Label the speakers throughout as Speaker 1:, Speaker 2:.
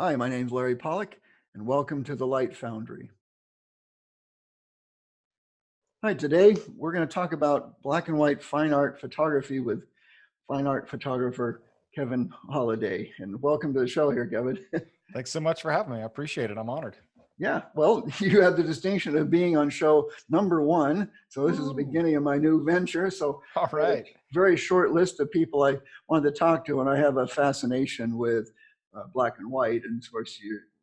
Speaker 1: Hi, my name's Larry Pollock, and welcome to the Light Foundry. Hi, today we're going to talk about black and white fine art photography with fine art photographer Kevin Holliday. And welcome to the show here, Kevin.
Speaker 2: Thanks so much for having me. I appreciate it. I'm honored.
Speaker 1: Yeah, well, you have the distinction of being on show number one. So this is the
Speaker 2: Woo.
Speaker 1: beginning of my new venture. So
Speaker 2: All
Speaker 1: I had a
Speaker 2: right.
Speaker 1: very short list of people I wanted to talk to, and I have a fascination with black and white. And of course,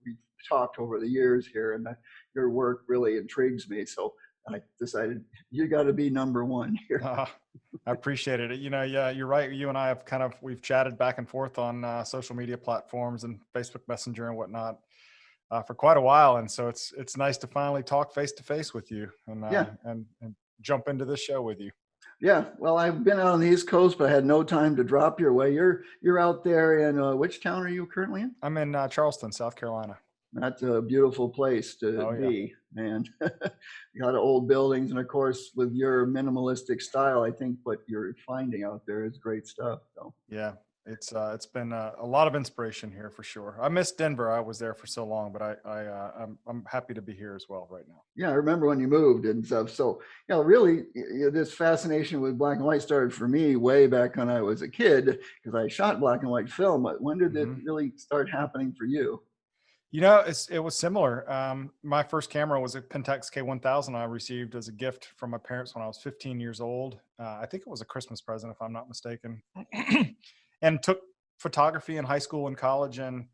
Speaker 1: we've talked over the years here, and your work really intrigues me. So I decided you got to be number one here.
Speaker 2: Uh, I appreciate it. Yeah, you're right. You and I have we've chatted back and forth on social media platforms and Facebook Messenger and whatnot for quite a while. And so it's nice to finally talk face to face with you
Speaker 1: Yeah,
Speaker 2: and jump into this show with you.
Speaker 1: yeah. Well, I've been out on the East Coast, but I had no time to drop your way. You're out there in which town are you currently in?
Speaker 2: I'm in Charleston, South Carolina.
Speaker 1: That's a beautiful place to
Speaker 2: Oh, yeah.
Speaker 1: be, man. A lot of old buildings, and of course, with your minimalistic style, I think what you're finding out there is great stuff. So,
Speaker 2: Yeah. It's been a lot of inspiration here for sure. I miss Denver. I was there for so long, but I'm happy to be here as well right now.
Speaker 1: yeah, I remember when you moved and stuff. So, really, this fascination with black and white started for me way back when I was a kid because I shot black and white film. But when did it
Speaker 2: Mhm.
Speaker 1: really start happening for you?
Speaker 2: It was similar. My first camera was a Pentax K1000 I received as a gift from my parents when I was 15 years old. I think it was a Christmas present, if I'm not mistaken, and took photography in high school and college, and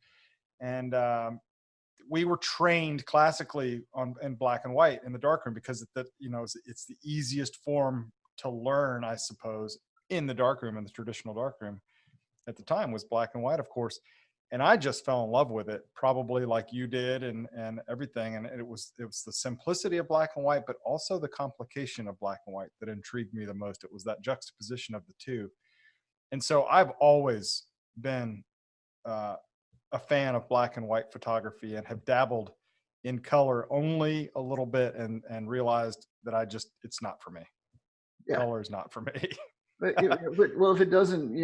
Speaker 2: we were trained classically on in black and white in the darkroom because it's the easiest form to learn, I suppose, in the darkroom, in the traditional darkroom at the time was black and white, of course. And I just fell in love with it, probably like you did, and everything. And it was the simplicity of black and white, but also the complication of black and white that intrigued me the most. It was that juxtaposition of the two. And so I've always been uh, a fan of black and white photography and have dabbled in color only a little bit, and realized that it's not for me.
Speaker 1: Yeah.
Speaker 2: Color is not for me.
Speaker 1: Well, if it doesn't,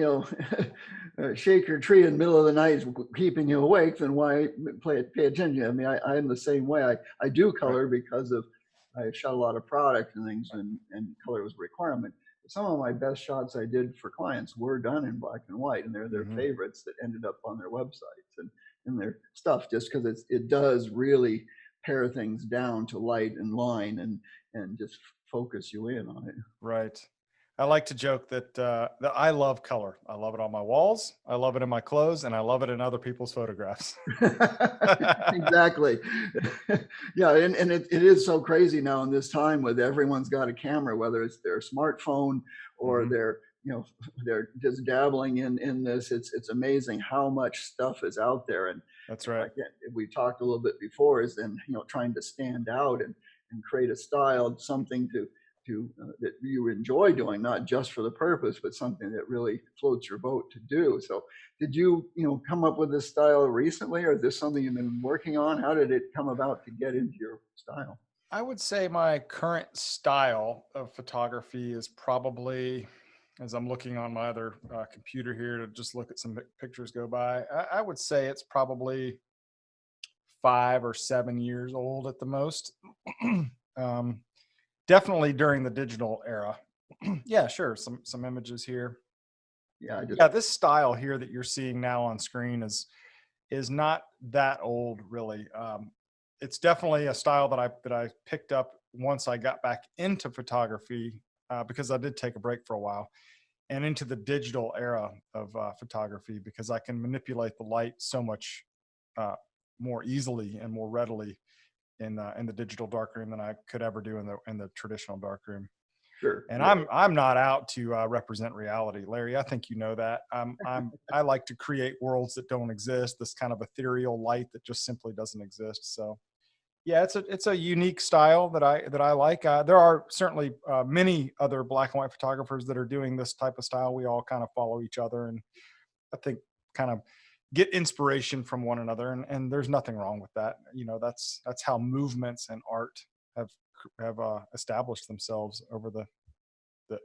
Speaker 1: shake your tree in the middle of the night, keeping you awake, then why pay attention? I mean, I'm the same way. I do
Speaker 2: Right.
Speaker 1: color because of I shot a lot of product and things, and color was a requirement. Some of my best shots I did for clients were done in black and white, and they're their
Speaker 2: Hmm.
Speaker 1: favorites that ended up on their websites and their stuff, just because it does really pare things down to light and line and just focus you in on it.
Speaker 2: Right. I like to joke that I love color. I love it on my walls. I love it in my clothes, and I love it in other people's photographs.
Speaker 1: Exactly. Yeah, and it is so crazy now in this time with everyone's got a camera, whether it's their smartphone or
Speaker 2: Hmm.
Speaker 1: they're just dabbling in this. It's amazing how much stuff is out there. And
Speaker 2: That's right.
Speaker 1: like we talked a little bit before, is then trying to stand out and create a style, something that you enjoy doing, not just for the purpose, but something that really floats your boat to do. So did you come up with this style recently, or is this something you've been working on? How did it come about to get into your style?
Speaker 2: I would say my current style of photography is probably, as I'm looking on my other computer here to just look at some pictures go by, I would say it's probably 5 or 7 years old at the most. um, Definitely during the digital era. Yeah, sure. Some images here.
Speaker 1: Yeah, I just
Speaker 2: Yeah, this style here that you're seeing now on screen is not that old, really. It's definitely a style that I picked up once I got back into photography, because I did take a break for a while, and into the digital era of photography, because I can manipulate the light so much uh, more easily and more readily in the digital darkroom than I could ever do in the traditional darkroom.
Speaker 1: sure.
Speaker 2: And
Speaker 1: Yeah.
Speaker 2: I'm not out to represent reality, Larry. I think you know that. I like to create worlds that don't exist. This kind of ethereal light that just simply doesn't exist. So yeah, it's a unique style that I like. There are certainly many other black and white photographers that are doing this type of style. We all kind of follow each other, and I think kind of get inspiration from one another, and there's nothing wrong with that. That's how movements and art have have established themselves over the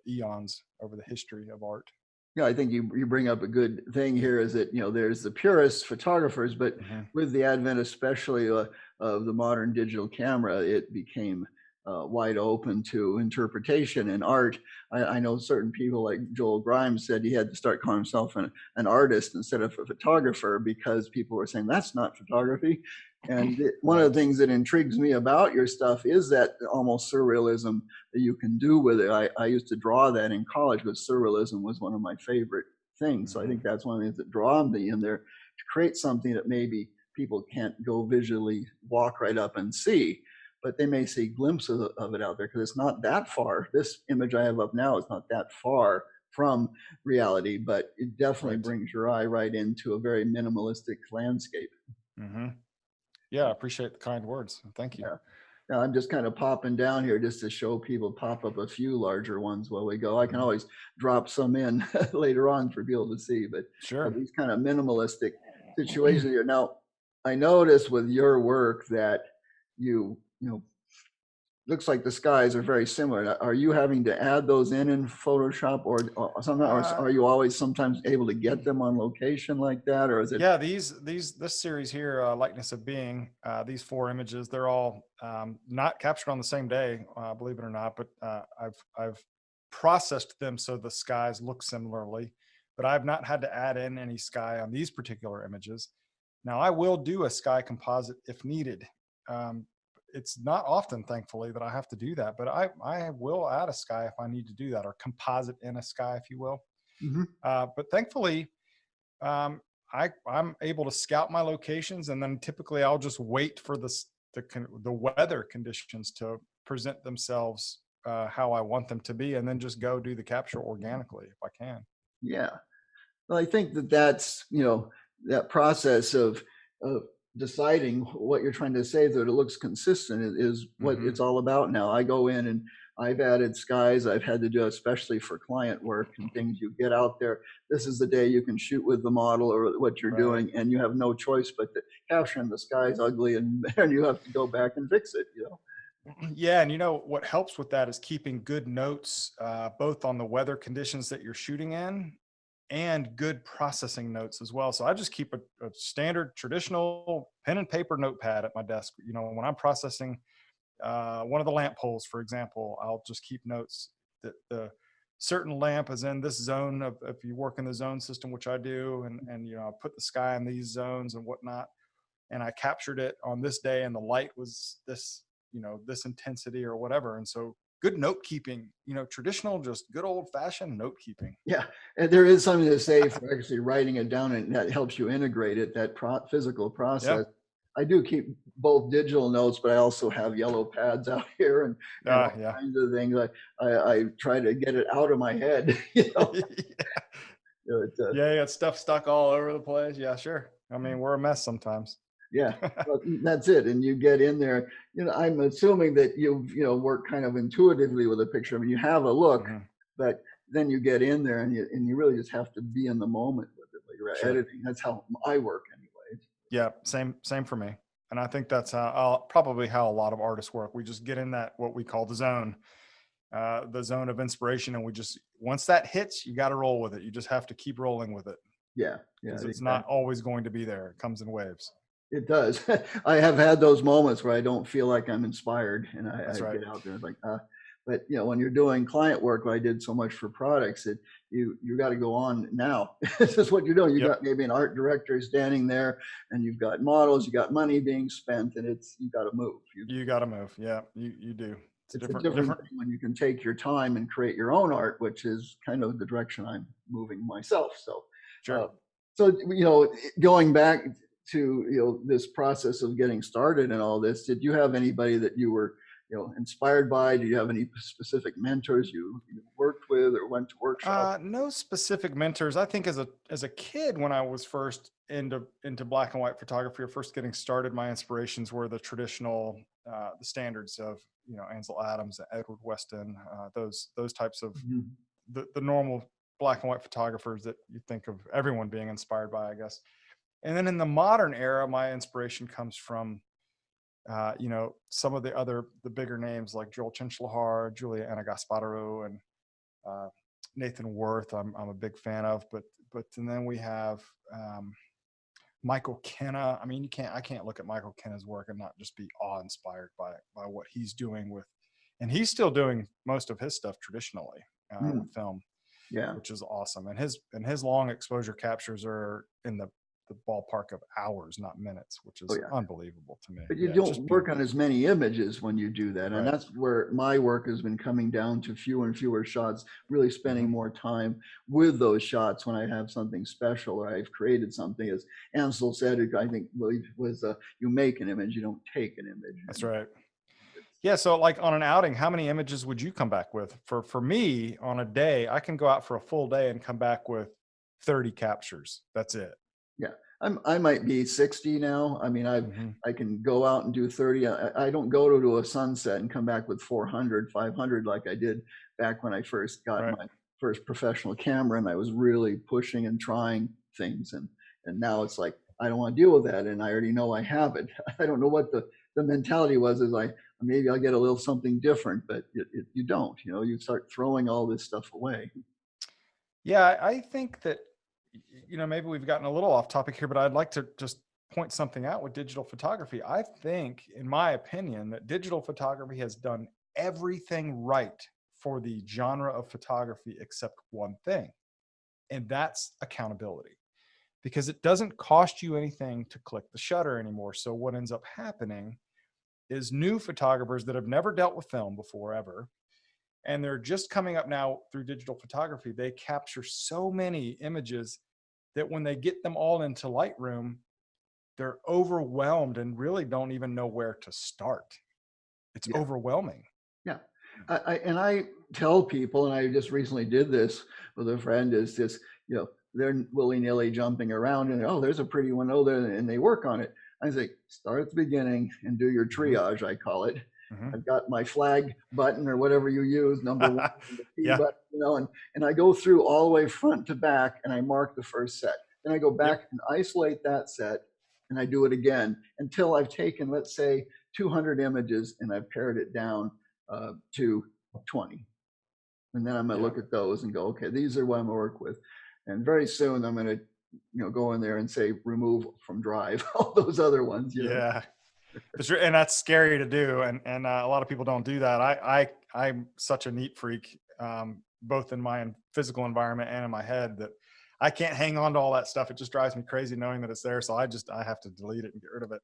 Speaker 2: eons, over the history of art.
Speaker 1: Yeah, I think you bring up a good thing here is that, there's the purist photographers, but
Speaker 2: Hmm.
Speaker 1: with the advent, especially of the modern digital camera, it became wide open to interpretation and art. I know certain people like Joel Grimes said he had to start calling himself an artist instead of a photographer because people were saying that's not photography. And one of
Speaker 2: Right.
Speaker 1: the things that intrigues me about your stuff is that almost surrealism that you can do with it. I used to draw that in college, but surrealism was one of my favorite things. So I
Speaker 2: Hmm.
Speaker 1: think that's one of the things that draw me in there to create something that maybe people can't go visually walk right up and see, but they may see glimpses of it out there because it's not that far. This image I have up now is not that far from reality, but it definitely
Speaker 2: Right.
Speaker 1: brings your eye right into a very minimalistic landscape.
Speaker 2: Hmm. Yeah, I appreciate the kind words. Thank you.
Speaker 1: Yeah. Now I'm just kind of popping down here just to show people, pop up a few larger ones while we go. I can
Speaker 2: Hmm.
Speaker 1: always drop some in later on for people to see, but
Speaker 2: Sure.
Speaker 1: these kind of minimalistic situations here. Now, I noticed with your work that you looks like the skies are very similar. Are you having to add those in Photoshop, or sometimes, or
Speaker 2: Uh,
Speaker 1: are you always sometimes able to get them on location like that, or is it?
Speaker 2: Yeah, this series here, likeness of being, these four images, they're all not captured on the same day, believe it or not. But I've processed them so the skies look similarly, but I've not had to add in any sky on these particular images. Now I will do a sky composite if needed. Um, it's not often, thankfully, that I have to do that, but I will add a sky if I need to do that, or composite in a sky, if you will.
Speaker 1: Mhm.
Speaker 2: But thankfully, um, I'm able to scout my locations, and then typically I'll just wait for the weather conditions to present themselves how I want them to be, and then just go do the capture organically if I can.
Speaker 1: Yeah. Well, I think that that's, that process of deciding what you're trying to say that it looks consistent is what
Speaker 2: Hmm.
Speaker 1: it's all about now. I go in and I've added skies. I've had to do, especially for client work and things. You get out there. This is the day you can shoot with the model or what you're
Speaker 2: Right.
Speaker 1: doing, and you have no choice but to capture. And the sky's ugly, and you have to go back and fix it.
Speaker 2: Yeah, and what helps with that is keeping good notes, both on the weather conditions that you're shooting in, and good processing notes as well. So I just keep a standard traditional pen and paper notepad at my desk. When I'm processing one of the lamp poles, for example, I'll just keep notes that the certain lamp is in this zone of, if you work in the zone system, which I do, and I put the sky in these zones and whatnot, and I captured it on this day, and the light was this, this intensity or whatever. And so good note keeping, traditional, just good old fashioned note keeping.
Speaker 1: Yeah, and there is something to say for actually writing it down, and that helps you integrate it, that physical
Speaker 2: Yeah.
Speaker 1: process. I do keep both digital notes, but I also have yellow pads out here and all
Speaker 2: Yeah.
Speaker 1: kinds of things. I try to get it out of my head. It,
Speaker 2: Yeah, yeah, stuff stuck all over the place. Yeah, sure. I mean, we're a mess sometimes.
Speaker 1: yeah, well, that's it. And you get in there. I'm assuming that work kind of intuitively with a picture. I mean, you have a look,
Speaker 2: Hmm.
Speaker 1: but then you get in there and you really just have to be in the moment with it, like you're
Speaker 2: Sure.
Speaker 1: editing. That's how I work, anyway.
Speaker 2: Yeah, same for me. And I think that's probably how a lot of artists work. We just get in that, what we call the zone of inspiration, and we just, once that hits, you got to roll with it. You just have to keep rolling with it,
Speaker 1: Yeah, yeah,
Speaker 2: because it's not
Speaker 1: exactly.
Speaker 2: always going to be there. It comes in waves.
Speaker 1: It does. I have had those moments where I don't feel like I'm inspired, and I
Speaker 2: That's right.
Speaker 1: get out there like, but when you're doing client work, I did so much for products that you got to go on now. This is what you're doing. You
Speaker 2: Yep.
Speaker 1: got maybe an art director standing there, and you've got models, you got money being spent, and you got to move.
Speaker 2: You got to move. Yeah, you do. It's a
Speaker 1: It's a
Speaker 2: different
Speaker 1: different
Speaker 2: different.
Speaker 1: thing when you can take your time and create your own art, which is kind of the direction I'm moving myself. So, uh,
Speaker 2: Sure.
Speaker 1: going back to this process of getting started and all this, did you have anybody that you were inspired by? Do you have any specific mentors you worked with or went to workshops?
Speaker 2: No specific mentors. I think as a kid, when I was first into black and white photography, or first getting started, my inspirations were the traditional, the standards of Ansel Adams, Edward Weston, those types of
Speaker 1: Mhm.
Speaker 2: the normal black and white photographers that you think of everyone being inspired by, I guess. And then in the modern era, my inspiration comes from some of the bigger names like Joel Chinchalhar, Julia Anna Gasparro, and uh, Nathan Worth, I'm a big fan of, and then we have Michael Kenna. I mean, I can't look at Michael Kenna's work and not just be awe-inspired by what he's doing with, and he's still doing most of his stuff traditionally with film,
Speaker 1: Yeah.
Speaker 2: which is awesome. And his long exposure captures are in the ballpark of hours, not minutes, which is unbelievable to me.
Speaker 1: But you don't work on as many images when you do that. And that's where my work has been coming down to fewer and fewer shots, really spending more time with those shots when I have something special or I've created something. As Ansel said, I think was you make an image, you don't take an image.
Speaker 2: That's right. Yeah. So like on an outing, how many images would you come back with? For me, on a day, I can go out for a full day and come back with 30 captures. That's it.
Speaker 1: Yeah. I might be 60 now. I mean, I can go out and do 30. I don't go to a sunset and come back with 400, 500 like I did back when I first got my first professional camera, and I was really pushing and trying things. And now it's like, I don't want to deal with that. And I already know I have it. I don't know what the mentality was, is like, maybe I'll get a little something different, but you don't, you start throwing all this stuff away.
Speaker 2: Yeah. I think that, maybe we've gotten a little off topic here, but I'd like to just point something out with digital photography. I think, in my opinion, that digital photography has done everything right for the genre of photography except one thing, and that's accountability, because it doesn't cost you anything to click the shutter anymore. So what ends up happening is new photographers that have never dealt with film before ever, and they're just coming up now through digital photography, they capture so many images that when they get them all into Lightroom, they're overwhelmed and really don't even know where to start. It's overwhelming.
Speaker 1: Yeah. I tell people, and I just recently did this with a friend, is this, they're willy-nilly jumping around and, oh, there's a pretty one, oh, there, and they work on it. I say, start at the beginning and do your triage, I call it. I've got my flag button or whatever you use, number one, and the P button, and I go through all the way front to back and I mark the first set. Then I go back and isolate that set and I do it again until I've taken, let's say, 200 images and I've pared it down to 20. And then I'm going to look at those and go, okay, these are what I'm going to work with. And very soon I'm going to go in there and say, remove from drive all those other ones.
Speaker 2: Yeah. And that's scary to do. And a lot of people don't do that. I'm such a neat freak, both in my physical environment and in my head, that I can't hang on to all that stuff. It just drives me crazy knowing that it's there. So I have to delete it and get rid of it.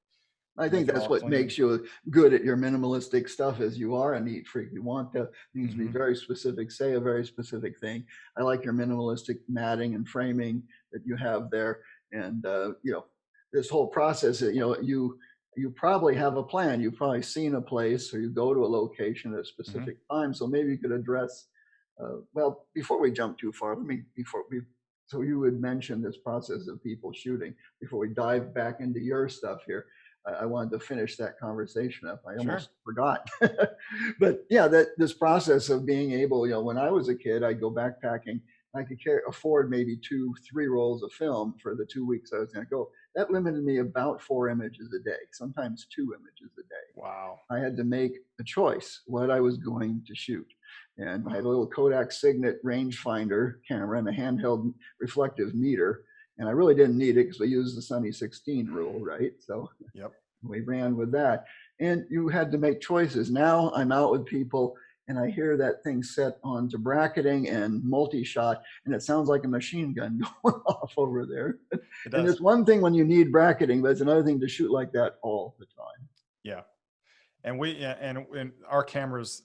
Speaker 1: I think that's what makes you good at your minimalistic stuff, is you are a neat freak. You want things to be very specific, say a very specific thing. I like your minimalistic matting and framing that you have there. And, this whole process, you probably have a plan. You've probably seen a place, or you go to a location at a specific time. So maybe you could address, well, before we jump too far, so you would mention this process of people shooting. Before we dive back into your stuff here, I wanted to finish that conversation up. I almost forgot. But yeah, this process of being able, when I was a kid, I'd go backpacking. I could afford maybe 2-3 rolls of film for the 2 weeks I was going to go. That limited me about 4 images a day, sometimes 2 images a day.
Speaker 2: Wow.
Speaker 1: I had to make a choice what I was going to shoot. And I had a little Kodak Signet rangefinder camera and a handheld reflective meter. And I really didn't need it because we used the Sunny 16 rule, right? So we ran with that. And you had to make choices. Now I'm out with people and I hear that thing set onto bracketing and multi-shot, and it sounds like a machine gun going off over there. And it's one thing when you need bracketing, but it's another thing to shoot like that all the time.
Speaker 2: Yeah. And our cameras,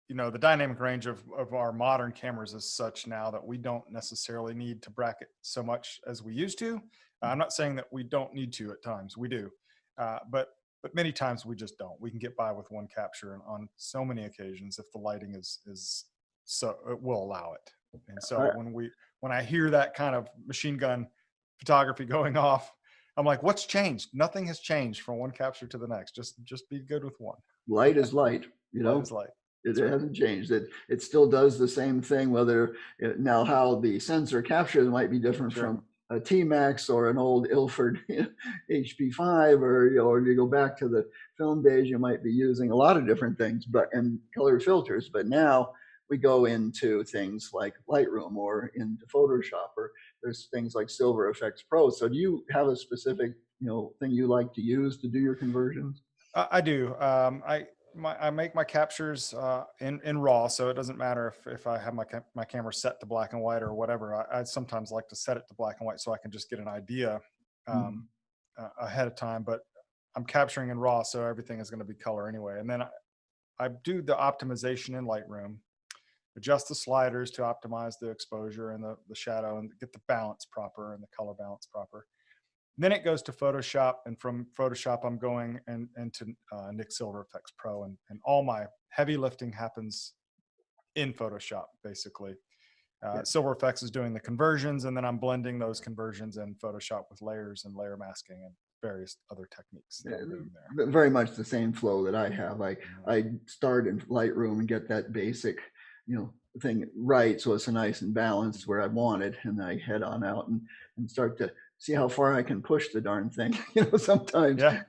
Speaker 2: the dynamic range of our modern cameras is such now that we don't necessarily need to bracket so much as we used to. I'm not saying that we don't need to at times. We do. But many times we just don't. We can get by with one capture on so many occasions if the lighting is so, it will allow it. And so when I hear that kind of machine gun photography going off, I'm like, what's changed? Nothing has changed from one capture to the next. Just be good with one.
Speaker 1: Light is light,
Speaker 2: Light is light.
Speaker 1: It hasn't changed. It still does the same thing, whether now how the sensor captures might be different from a T-Max or an old Ilford HP5, or you go back to the film days, you might be using a lot of different things, and color filters. But now we go into things like Lightroom or into Photoshop, or there's things like Silver Effects Pro. So do you have a specific, thing you like to use to do your conversions?
Speaker 2: I do. I make my captures in RAW, so it doesn't matter if I have my camera set to black and white or whatever. I sometimes like to set it to black and white so I can just get an idea um,
Speaker 1: Mhm.
Speaker 2: ahead of time. But I'm capturing in RAW, so everything is going to be color anyway. And then I do the optimization in Lightroom, adjust the sliders to optimize the exposure and the shadow and get the balance proper and the color balance proper. Then it goes to Photoshop, and from Photoshop, I'm going into Nick Silver Effects Pro, and all my heavy lifting happens in Photoshop, basically.
Speaker 1: Yeah.
Speaker 2: Silver Effects is doing the conversions, and then I'm blending those conversions in Photoshop with layers and layer masking and various other techniques that I'm doing there.
Speaker 1: Very much the same flow that I have.
Speaker 2: Mhm.
Speaker 1: I start in Lightroom and get that basic, thing right, so it's nice and balanced where I want it, and I head on out and start to see how far I can push the darn thing. Sometimes,
Speaker 2: Yeah.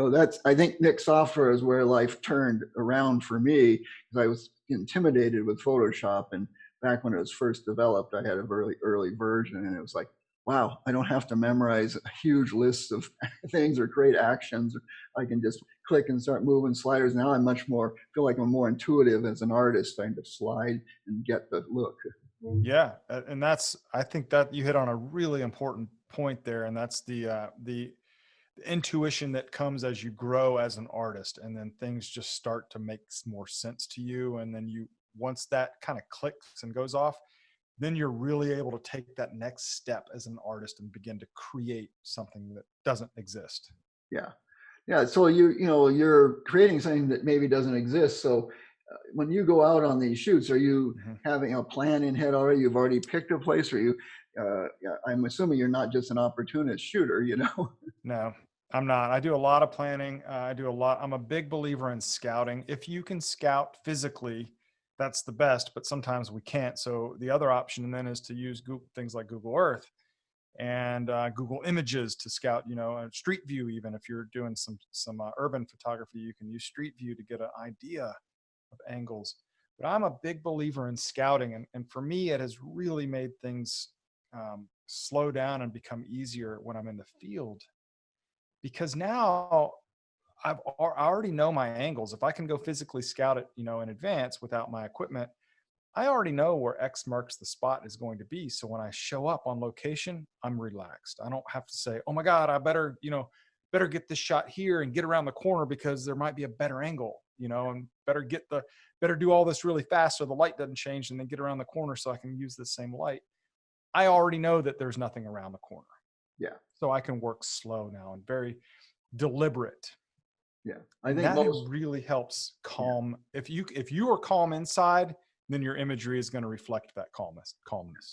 Speaker 1: that's, I think Nick software is where life turned around for me, because I was intimidated with Photoshop, and back when it was first developed, I had a very early version, and it was like, wow, I don't have to memorize huge lists of things or create actions. I can just click and start moving sliders. Now I'm much more, feel like I'm more intuitive as an artist, trying to slide and get the look.
Speaker 2: Yeah, and I think that you hit on a really important point there, and that's the intuition that comes as you grow as an artist, and then things just start to make more sense to you, and then once that kind of clicks and goes off, then you're really able to take that next step as an artist and begin to create something that doesn't exist.
Speaker 1: Yeah. Yeah. So you're creating something that maybe doesn't exist. So when you go out on these shoots, are you
Speaker 2: Mhm.
Speaker 1: having a plan in head already? You've already picked a place, or yeah, I'm assuming you're not just an opportunist shooter.
Speaker 2: No, I'm not. I do a lot of planning. I'm a big believer in scouting. If you can scout physically, that's the best, but sometimes we can't. So the other option then is to use Google, things like Google Earth and Google Images to scout, and Street View. Even if you're doing some urban photography, you can use Street View to get an idea of angles. But I'm a big believer in scouting, and for me, it has really made things slow down and become easier when I'm in the field, because now I already know my angles. If I can go physically scout it, in advance without my equipment, I already know where X marks the spot is going to be. So when I show up on location, I'm relaxed. I don't have to say, "Oh my God, I better get this shot here and get around the corner because there might be a better angle, and better do all this really fast so the light doesn't change and then get around the corner so I can use the same light." I already know that there's nothing around the corner.
Speaker 1: Yeah.
Speaker 2: So I can work slow now and very deliberate.
Speaker 1: Yeah. I
Speaker 2: And
Speaker 1: think
Speaker 2: that
Speaker 1: most,
Speaker 2: really helps
Speaker 1: yeah.
Speaker 2: calm. If you are calm inside, then your imagery is going to reflect that calmness.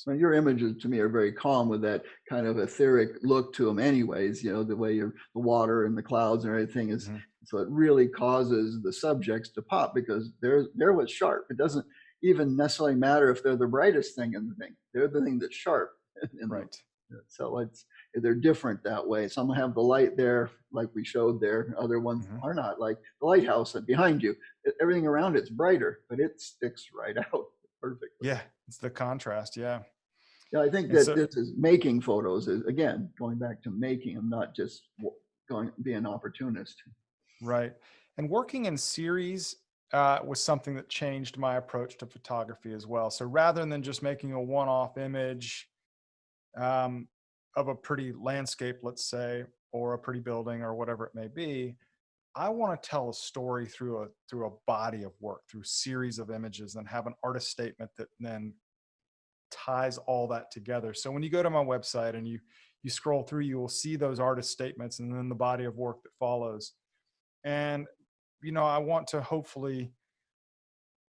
Speaker 1: Well, your images to me are very calm with that kind of etheric look to them anyways, the way the water and the clouds and everything is.
Speaker 2: Mhm.
Speaker 1: So it really causes the subjects to pop, because they're what's sharp. It doesn't even necessarily matter if they're the brightest thing in the thing. They're the thing that's sharp in them.
Speaker 2: Right.
Speaker 1: So they're different that way. Some have the light there, like we showed there. Other ones
Speaker 2: Mhm.
Speaker 1: are not, like the lighthouse behind you. Everything around it's brighter, but it sticks right out perfectly.
Speaker 2: Yeah, it's the contrast. Yeah.
Speaker 1: Yeah, I think
Speaker 2: And
Speaker 1: that
Speaker 2: so,
Speaker 1: this is making photos, is again going back to making them, not just going be an opportunist.
Speaker 2: right. And working in series was something that changed my approach to photography as well. So rather than just making a one-off image um, of a pretty landscape, let's say, or a pretty building or whatever it may be, I want to tell a story through a body of work, through series of images, and have an artist statement that then ties all that together. So when you go to my website and you scroll through, you will see those artist statements and then the body of work that follows. And I want to hopefully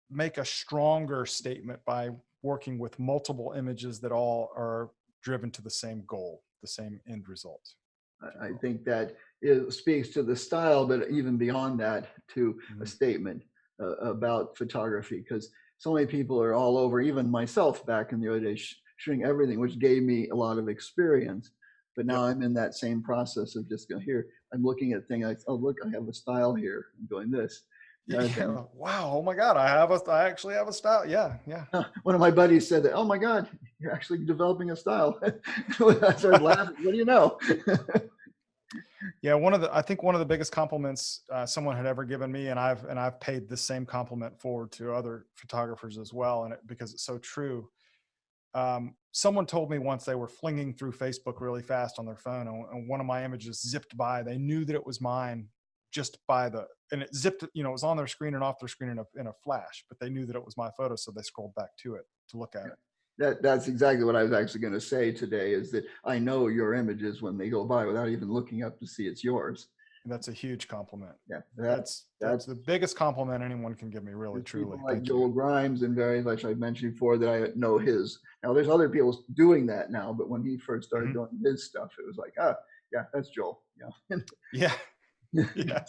Speaker 2: make a stronger statement by working with multiple images that all are driven to the same goal, the same end result, if you
Speaker 1: I
Speaker 2: will.
Speaker 1: think that it speaks to the style, but even beyond that, to a
Speaker 2: Mhm.
Speaker 1: statement about photography, because so many people are all over, even myself back in the early days, shooting everything, which gave me a lot of experience. But now
Speaker 2: Yep.
Speaker 1: I'm in that same process of just going here. I'm looking at things. Oh, look, I have a style here. I'm doing this.
Speaker 2: Yeah. Wow. Oh my God. I actually have a style. Yeah. Yeah.
Speaker 1: One of my buddies said that, oh my God, you're actually developing a style. I started laughing. What do you know?
Speaker 2: Yeah. I think one of the biggest compliments someone had ever given me, and I've paid the same compliment forward to other photographers as well. Because it's so true. Someone told me once they were flinging through Facebook really fast on their phone, and one of my images zipped by. They knew that it was mine just by and it zipped, it was on their screen and off their screen in a flash, but they knew that it was my photo. So they scrolled back to it to look at it.
Speaker 1: That's exactly what I was actually going to say today, is that I know your images when they go by without even looking up to see it's yours.
Speaker 2: And that's a huge compliment.
Speaker 1: Yeah,
Speaker 2: That's the biggest compliment anyone can give me, really,
Speaker 1: there's people
Speaker 2: truly.
Speaker 1: like
Speaker 2: Thank
Speaker 1: Joel
Speaker 2: you.
Speaker 1: Grimes and various, like I mentioned before, that I know his. Now there's other people doing that now, but when he first started
Speaker 2: Mhm.
Speaker 1: doing his stuff, it was like, ah, yeah, that's Joel.
Speaker 2: Yeah. Yeah.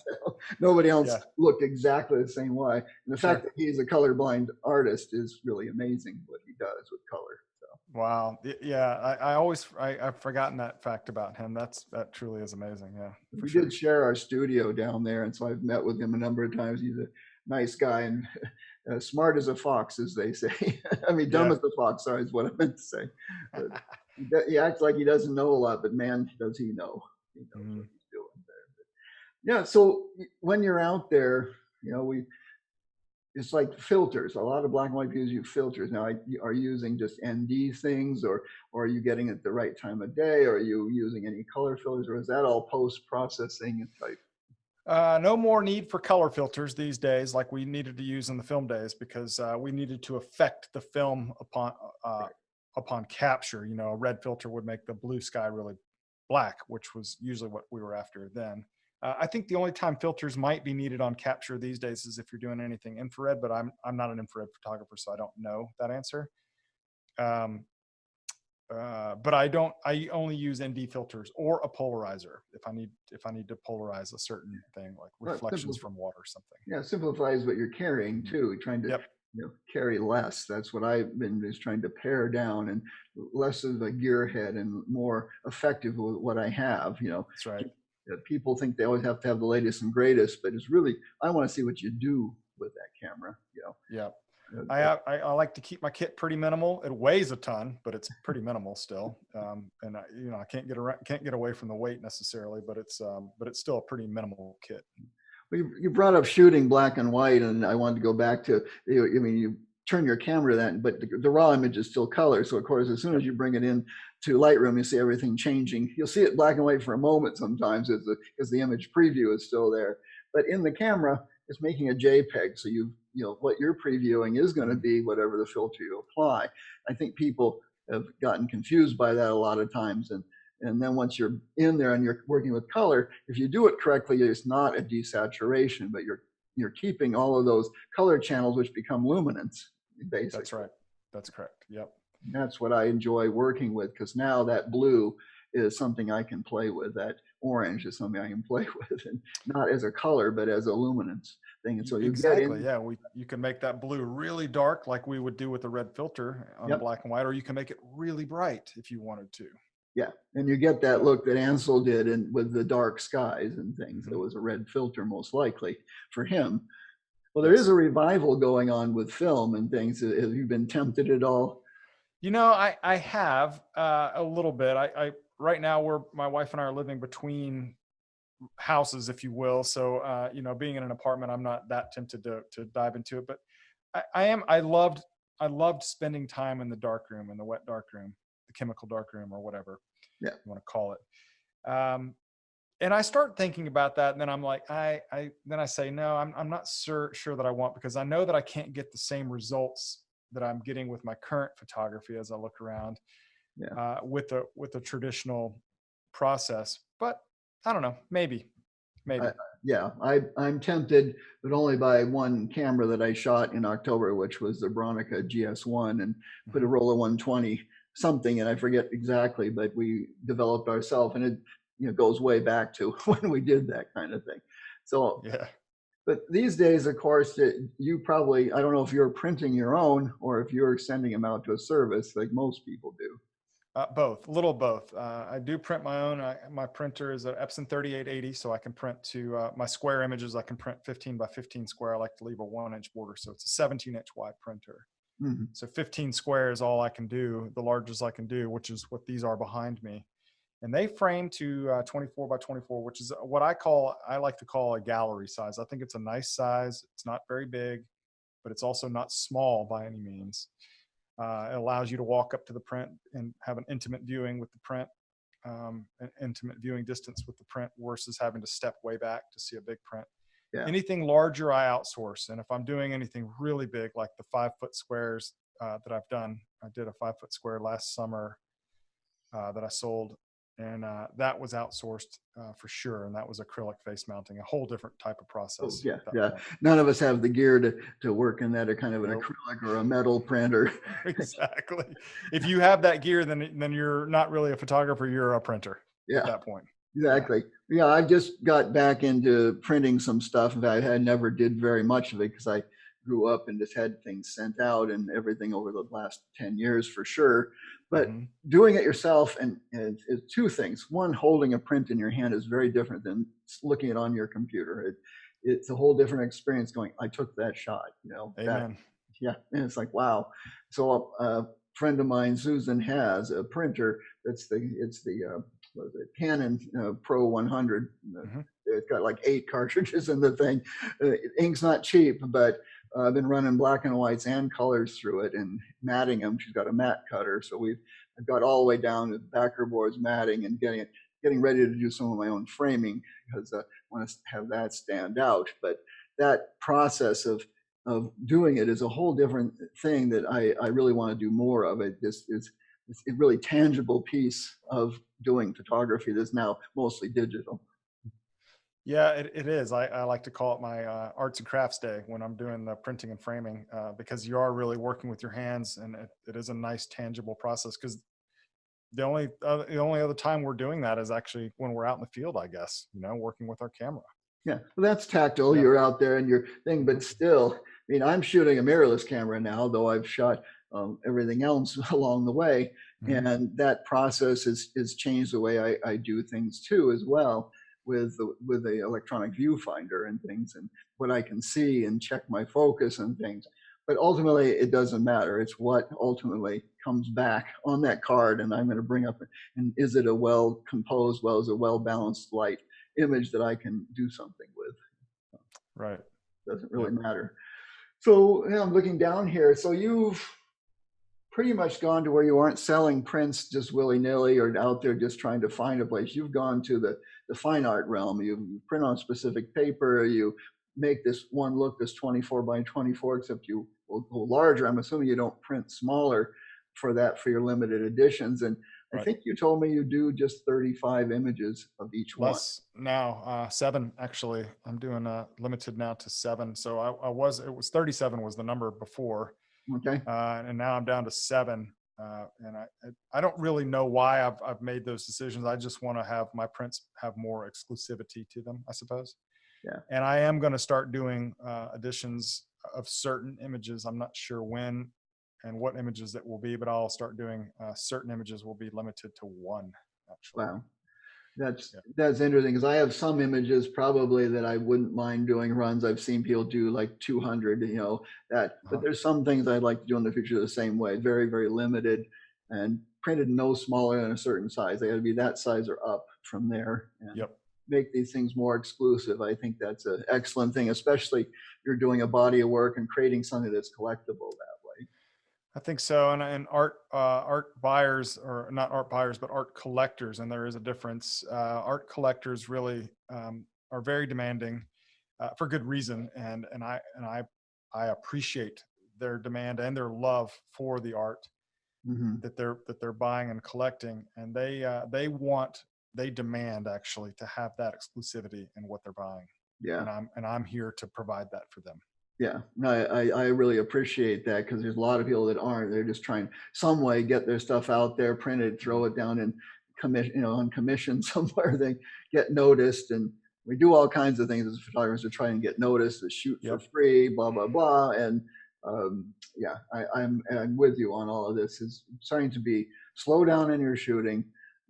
Speaker 1: Nobody else
Speaker 2: Yeah.
Speaker 1: looked exactly the same way. And the fact
Speaker 2: Sure.
Speaker 1: that he's a colorblind artist is really amazing, what he does with color. So
Speaker 2: Wow. Yeah. I've forgotten that fact about him. That truly is amazing. Yeah, for
Speaker 1: we did
Speaker 2: sure.
Speaker 1: share our studio down there, and so I've met with him a number of times. He's a nice guy and smart as a fox, as they say. I mean, dumb
Speaker 2: Yeah.
Speaker 1: as a fox, sorry, is what I meant to say. But he acts like he doesn't know a lot, but man, does he know. He knows what
Speaker 2: Mhm.
Speaker 1: he's doing there. But yeah, so when you're out there, we it's like filters. A lot of black and white people use filters. Now, are you using just ND things, or are you getting it the right time of day? Or are you using any color filters, or is that all post processing type?
Speaker 2: No more need for color filters these days, like we needed to use in the film days, because we needed to affect the film uh, upon capture. A red filter would make the blue sky really black, which was usually what we were after then. I think the only time filters might be needed on capture these days is if you're doing anything infrared, but I'm not an infrared photographer, so I don't know that answer. Um, but I only use ND filters or a polarizer if I need to polarize a certain thing, like
Speaker 1: Well,
Speaker 2: reflections from water or something.
Speaker 1: yeah, simplifies what you're carrying too. Trying to
Speaker 2: Yep.
Speaker 1: carry less. That's what I've been, is trying to pare down and less of a gearhead and more effective with what I have.
Speaker 2: That's right.
Speaker 1: People think they always have to have the latest and greatest, but it's really, I want to see what you do with that camera.
Speaker 2: Yeah.
Speaker 1: That,
Speaker 2: I like to keep my kit pretty minimal. It weighs a ton, but it's pretty minimal still. And I can't get away from the weight necessarily, but it's still a pretty minimal kit.
Speaker 1: you brought up shooting black and white, and I wanted to go back to, I mean, you turn your camera to that, but the raw image is still color. So of course, as soon as
Speaker 2: Yep.
Speaker 1: you bring it in to Lightroom, you see everything changing. You'll see it black and white for a moment sometimes, as the image preview is still there. But in the camera, it's making a JPEG. So what you're previewing is going to be whatever the filter you apply. I think people have gotten confused by that a lot of times, and then once you're in there and you're working with color, if you do it correctly, it's not a desaturation, but you're keeping all of those color channels, which become luminance, basically.
Speaker 2: That's right. That's correct. Yep.
Speaker 1: That's what I enjoy working with, because now that blue is something I can play with. That orange is something I can play with, and not as a color, but as a luminance thing. And so you get
Speaker 2: Exactly.
Speaker 1: in.
Speaker 2: Yeah. You can make that blue really dark, like we would do with the red filter on a
Speaker 1: Yep.
Speaker 2: black and white, or you can make it really bright if you wanted to.
Speaker 1: Yeah, and you get that
Speaker 2: Yeah.
Speaker 1: look that Ansel did, and with the dark skies and things. It
Speaker 2: Mhm.
Speaker 1: was a red filter, most likely, for him. Well, there is
Speaker 2: Yes.
Speaker 1: a revival going on with film and things. Have you been tempted at all?
Speaker 2: I have a little bit. I right now my wife and I are living between houses, if you will. So being in an apartment, I'm not that tempted to dive into it. But I am. I loved spending time in the dark room, in the wet dark room, the chemical dark room, or whatever
Speaker 1: Yeah.
Speaker 2: you want to call it. And I start thinking about that, and then I'm like, then I say, no, I'm not sure that I want, because I know that I can't get the same results that I'm getting with my current photography as I look around
Speaker 1: Yeah.
Speaker 2: with a traditional process. But I don't know, maybe.
Speaker 1: I, yeah, I'm tempted, but only by one camera that I shot in October, which was the Bronica GS1, and put a
Speaker 2: Mhm.
Speaker 1: roll of 120 something, and I forget exactly, but we developed ourselves, and it goes way back to when we did that kind of thing. So,
Speaker 2: Yeah.
Speaker 1: but these days, of course, you probably, I don't know if you're printing your own or if you're sending them out to a service like most people do.
Speaker 2: Both, a little both. I do print my own. My printer is an Epson 3880, so I can print to my square images. I can print 15 by 15 square. I like to leave a 1-inch border, so it's a 17-inch wide printer.
Speaker 1: Mhm.
Speaker 2: So 15 square is all I can do, the largest I can do, which is what these are behind me. And they frame to 24 by 24, which is what I like to call a gallery size. I think it's a nice size. It's not very big, but it's also not small by any means. It allows you to walk up to the print and have an intimate viewing with the print, an intimate viewing distance with the print versus having to step way back to see a big print.
Speaker 1: Yeah.
Speaker 2: Anything larger, I outsource. And if I'm doing anything really big, like the 5-foot squares that I've done, I did a 5-foot square last summer that I sold. And that was outsourced for sure. And that was acrylic face mounting, a whole different type of
Speaker 1: Oh,
Speaker 2: process.
Speaker 1: yeah, yeah. None of us have the gear to work in that, or kind of an acrylic or a metal printer.
Speaker 2: Exactly. If you have that gear, then you're not really a photographer, you're a printer at that point.
Speaker 1: Exactly. Yeah, I just got back into printing some stuff. I had never did very much of it because I grew up and just had things sent out and everything over the last 10 years for sure. But doing it yourself and it's two things. One, holding a print in your hand is very different than looking it on your computer. It's a whole different experience going, I took that shot,
Speaker 2: Amen.
Speaker 1: And it's like, wow. So a friend of mine, Susan, has a printer it's the what is it, Canon Pro 100. It's got like 8 cartridges in the thing. Ink's not cheap, but I've been running black and whites and colors through it and matting them. She's got a matte cutter, so I've got all the way down to backer boards, matting, and getting ready to do some of my own framing because I want to have that stand out. But that process of doing it is a whole different thing that I really want to do more of. It's a really tangible piece of doing photography that's now mostly digital.
Speaker 2: Yeah, it is. I like to call it my arts and crafts day when I'm doing the printing and framing because you are really working with your hands, and it is a nice tangible process. Because the only other time we're doing that is actually when we're out in the field, I guess. Working with our camera.
Speaker 1: Yeah, well, that's tactile. You're out there and your thing, but still, I mean, I'm shooting a mirrorless camera now, though I've shot everything else along the way, and that process has changed the way I do things too, as well, with the electronic viewfinder and things, and what I can see and check my focus and things. But ultimately, it doesn't matter. It's what ultimately comes back on that card, and I'm going to bring up, and is it a well composed, is a well balanced light image that I can do something with.
Speaker 2: Right.
Speaker 1: Doesn't really matter. So I'm looking down here. So you've pretty much gone to where you aren't selling prints just willy-nilly or out there just trying to find a place. You've gone to the fine art realm. You print on specific paper. You make this one look, this 24 by 24, except you will go larger. I'm assuming you don't print smaller for your limited editions. And I think you told me you do just 35 images of each one.
Speaker 2: Less now, 7 actually. I'm doing limited now to 7. So it was 37 was the number before.
Speaker 1: Okay.
Speaker 2: And now I'm down to 7. And I don't really know why I've made those decisions. I just want to have my prints have more exclusivity to them, I suppose.
Speaker 1: Yeah.
Speaker 2: And I am going to start doing editions of certain images. I'm not sure when and what images that will be, but I'll start doing certain images will be limited to 1, actually.
Speaker 1: Wow. That's interesting because I have some images probably that I wouldn't mind doing runs. I've seen people do like 200, but there's some things I'd like to do in the future the same way, very, very limited and printed no smaller than a certain size. They got to be that size or up from there. And make these things more exclusive. I think that's an excellent thing, especially if you're doing a body of work and creating something that's collectible that way.
Speaker 2: I think so. And art buyers, or not art buyers, but art collectors, and there is a difference. Art collectors really are very demanding for good reason, and I appreciate their demand and their love for the art that they're buying and collecting, and they demand actually to have that exclusivity in what they're buying.
Speaker 1: Yeah,
Speaker 2: and I'm here to provide that for them.
Speaker 1: Yeah, no, I really appreciate that because there's a lot of people that aren't. They're just trying some way get their stuff out there, print it, throw it down in commission, on commission somewhere. They get noticed, and we do all kinds of things as photographers to try and get noticed, to shoot for free, blah blah blah. And Yeah, I'm with you on all of this. Is starting to be slow down in your shooting,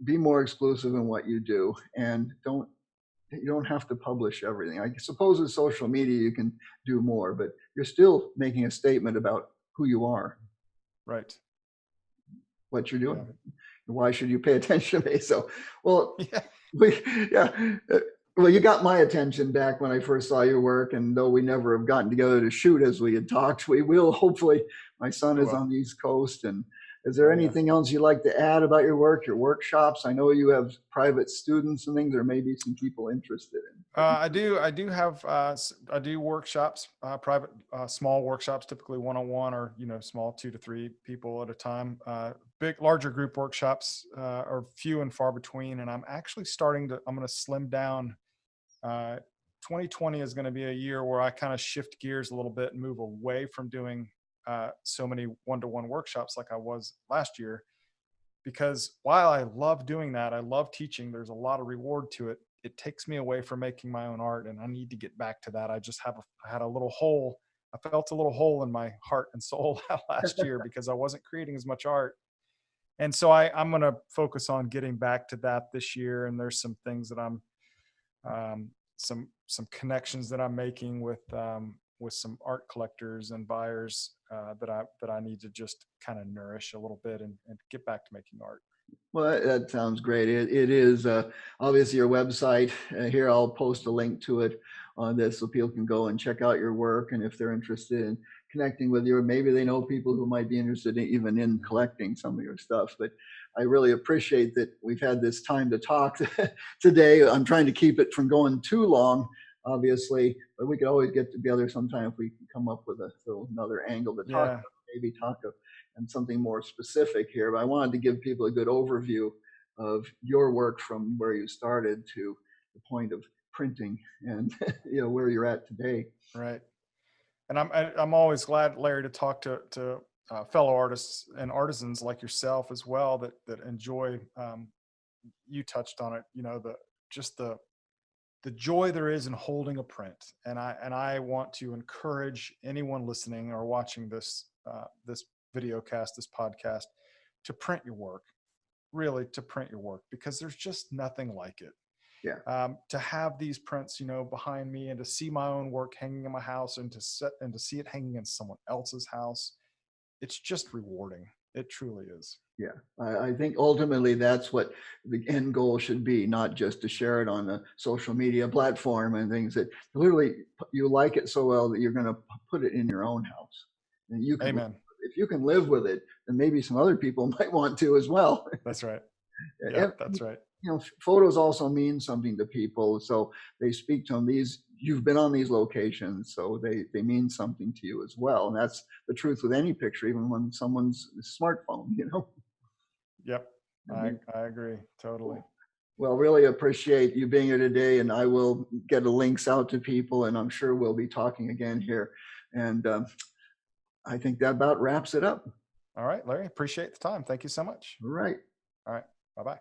Speaker 1: be more exclusive in what you do, and you don't have to publish everything. I suppose with social media you can do more, but you're still making a statement about who you are,
Speaker 2: Right.
Speaker 1: what you're
Speaker 2: Yeah.
Speaker 1: doing. Why should you pay attention to me? So, well,
Speaker 2: Yeah.
Speaker 1: we, yeah. Well, you got my attention back when I first saw your work, and though we never have gotten together to shoot as we had talked, we will hopefully. My son is
Speaker 2: Well,
Speaker 1: on the East Coast, and is there
Speaker 2: oh yeah.
Speaker 1: anything else you'd like to add about your work, your workshops? I know you have private students and things. There may be some people interested in.
Speaker 2: I do. I do have. I do workshops, private, small workshops, typically one-on-one, or small 2 to 3 people at a time. Big, larger group workshops are few and far between. And I'm actually starting to. I'm going to slim down. 2020 is going to be a year where I kind of shift gears a little bit and move away from doing so many one-to-one workshops like I was last year. Because while I love doing that, I love teaching, there's a lot of reward to it. It takes me away from making my own art, and I need to get back to that. I had a little hole. I felt a little hole in my heart and soul last year because I wasn't creating as much art. And so I'm going to focus on getting back to that this year. And there's some things that some connections that I'm making with some art collectors and buyers that I need to just kind of nourish a little bit and get back to making art.
Speaker 1: Well, that sounds great. It is obviously your website. Here, I'll post a link to it on this so people can go and check out your work. And if they're interested in connecting with you, or maybe they know people who might be interested even in collecting some of your stuff. But I really appreciate that we've had this time to talk today. I'm trying to keep it from going too long, obviously, but we could always get together sometime if we can come up with another angle to talk
Speaker 2: Yeah.
Speaker 1: about, maybe talk and something more specific here, but I wanted to give people a good overview of your work from where you started to the point of printing and where you're at today.
Speaker 2: Right. And I'm always glad, Larry, to talk to fellow artists and artisans like yourself as well that enjoy. You touched on it. The joy there is in holding a print, and I want to encourage anyone listening or watching this video cast, this podcast, to print your work. Really, to print your work, because there's just nothing like it.
Speaker 1: Yeah.
Speaker 2: To have these prints, behind me, and to see my own work hanging in my house, and to see it hanging in someone else's house, it's just rewarding. It truly is.
Speaker 1: Yeah, I think ultimately that's what the end goal should be, not just to share it on a social media platform and things that literally you like it so well that you're going to put it in your own house. And you can,
Speaker 2: Amen.
Speaker 1: if you can live with it, then maybe some other people might want to as well.
Speaker 2: That's right. Yeah, that's right.
Speaker 1: Photos also mean something to people, so they speak to them. You've been on these locations, so they mean something to you as well, and that's the truth with any picture, even when someone's smartphone.
Speaker 2: Yep, I agree totally.
Speaker 1: Well, really appreciate you being here today, and I will get the links out to people, and I'm sure we'll be talking again here. And I think that about wraps it up.
Speaker 2: All right, Larry, appreciate the time. Thank you so much.
Speaker 1: All right.
Speaker 2: All right, bye-bye.